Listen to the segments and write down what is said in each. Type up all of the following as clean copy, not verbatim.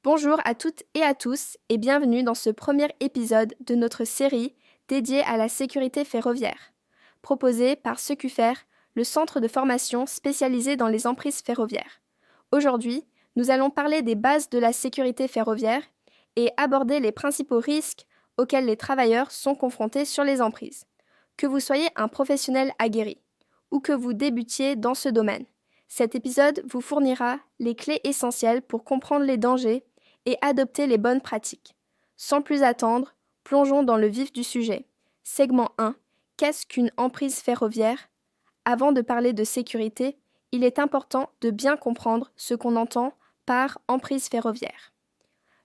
Bonjour à toutes et à tous et bienvenue dans ce premier épisode de notre série dédiée à la sécurité ferroviaire, proposée par Secufer, le centre de formation spécialisé dans les emprises ferroviaires. Aujourd'hui, nous allons parler des bases de la sécurité ferroviaire et aborder les principaux risques auxquels les travailleurs sont confrontés sur les emprises. Que vous soyez un professionnel aguerri ou que vous débutiez dans ce domaine, cet épisode vous fournira les clés essentielles pour comprendre les dangers et adopter les bonnes pratiques. Sans plus attendre, plongeons dans le vif du sujet. Segment 1. Qu'est-ce qu'une emprise ferroviaire ? Avant de parler de sécurité, il est important de bien comprendre ce qu'on entend par emprise ferroviaire.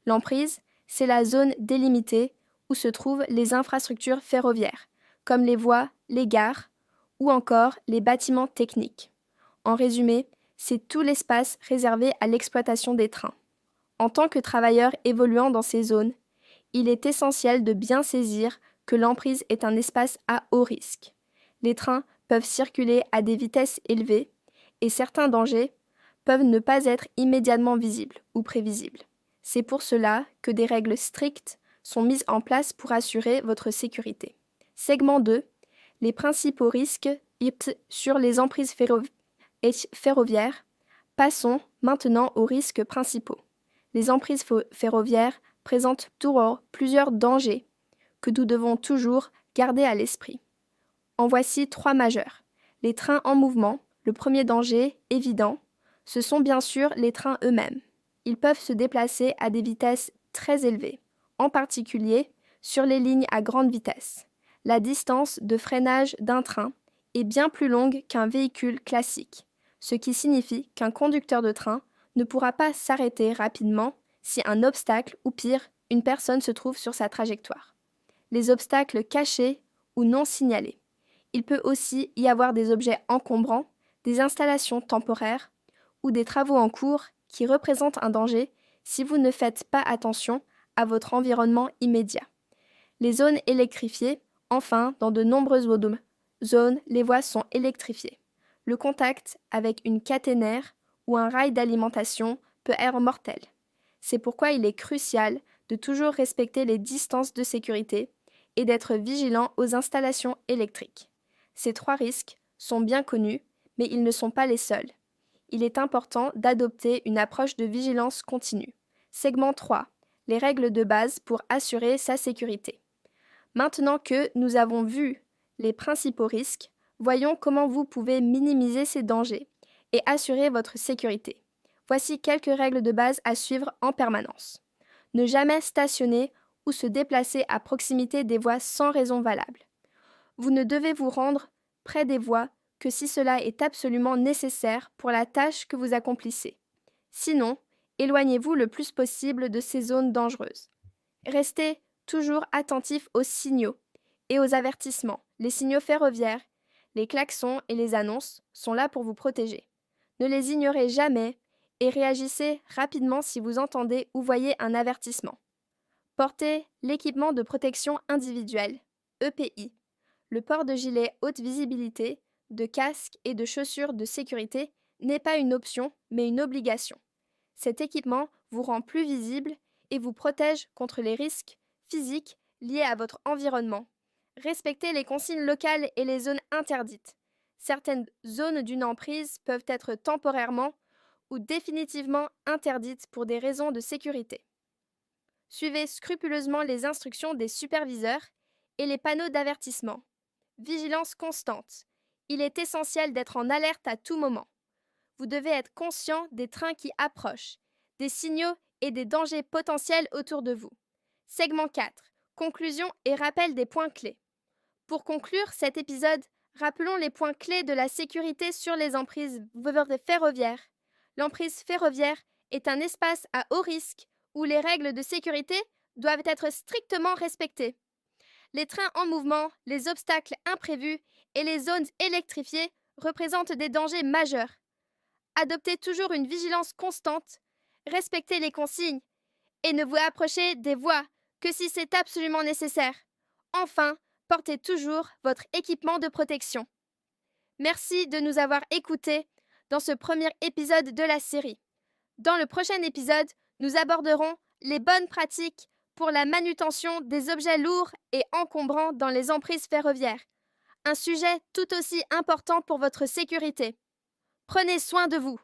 L'emprise, c'est la zone délimitée où se trouvent les infrastructures ferroviaires, comme les voies, les gares ou encore les bâtiments techniques. En résumé, c'est tout l'espace réservé à l'exploitation des trains. En tant que travailleur évoluant dans ces zones, il est essentiel de bien saisir que l'emprise est un espace à haut risque. Les trains peuvent circuler à des vitesses élevées et certains dangers peuvent ne pas être immédiatement visibles ou prévisibles. C'est pour cela que des règles strictes sont mises en place pour assurer votre sécurité. Segment 2. Les principaux risques sur les emprises ferroviaires. Passons maintenant aux risques principaux. Les emprises ferroviaires présentent toujours plusieurs dangers que nous devons toujours garder à l'esprit. En voici 3 majeurs. Les trains en mouvement, le premier danger évident, ce sont bien sûr les trains eux-mêmes. Ils peuvent se déplacer à des vitesses très élevées, en particulier sur les lignes à grande vitesse. La distance de freinage d'un train est bien plus longue qu'un véhicule classique, ce qui signifie qu'un conducteur de train ne pourra pas s'arrêter rapidement si un obstacle ou pire, une personne se trouve sur sa trajectoire. Les obstacles cachés ou non signalés. Il peut aussi y avoir des objets encombrants, des installations temporaires ou des travaux en cours qui représentent un danger si vous ne faites pas attention à votre environnement immédiat. Les zones électrifiées, enfin, dans de nombreuses zones, les voies sont électrifiées. Le contact avec une caténaire ou un rail d'alimentation peut être mortel. C'est pourquoi il est crucial de toujours respecter les distances de sécurité et d'être vigilant aux installations électriques. Ces 3 risques sont bien connus, mais ils ne sont pas les seuls. Il est important d'adopter une approche de vigilance continue. Segment 3. Les règles de base pour assurer sa sécurité. Maintenant que nous avons vu les principaux risques, voyons comment vous pouvez minimiser ces dangers et assurer votre sécurité. Voici quelques règles de base à suivre en permanence. Ne jamais stationner ou se déplacer à proximité des voies sans raison valable. Vous ne devez vous rendre près des voies que si cela est absolument nécessaire pour la tâche que vous accomplissez. Sinon, éloignez-vous le plus possible de ces zones dangereuses. Restez toujours attentif aux signaux et aux avertissements. Les signaux ferroviaires, les klaxons et les annonces sont là pour vous protéger. Ne les ignorez jamais et réagissez rapidement si vous entendez ou voyez un avertissement. Portez l'équipement de protection individuelle, EPI. Le port de gilets haute visibilité, de casques et de chaussures de sécurité n'est pas une option, mais une obligation. Cet équipement vous rend plus visible et vous protège contre les risques physiques liés à votre environnement. Respectez les consignes locales et les zones interdites. Certaines zones d'une emprise peuvent être temporairement ou définitivement interdites pour des raisons de sécurité. Suivez scrupuleusement les instructions des superviseurs et les panneaux d'avertissement. Vigilance constante. Il est essentiel d'être en alerte à tout moment. Vous devez être conscient des trains qui approchent, des signaux et des dangers potentiels autour de vous. Segment 4. Conclusion et rappel des points clés. Pour conclure cet épisode, rappelons les points clés de la sécurité sur les emprises ferroviaires. L'emprise ferroviaire est un espace à haut risque où les règles de sécurité doivent être strictement respectées. Les trains en mouvement, les obstacles imprévus et les zones électrifiées représentent des dangers majeurs. Adoptez toujours une vigilance constante, respectez les consignes et ne vous approchez des voies que si c'est absolument nécessaire. Enfin, portez toujours votre équipement de protection. Merci de nous avoir écoutés dans ce premier épisode de la série. Dans le prochain épisode, Nous aborderons les bonnes pratiques pour la manutention des objets lourds et encombrants dans les emprises ferroviaires, un sujet tout aussi important pour votre sécurité. Prenez soin de vous.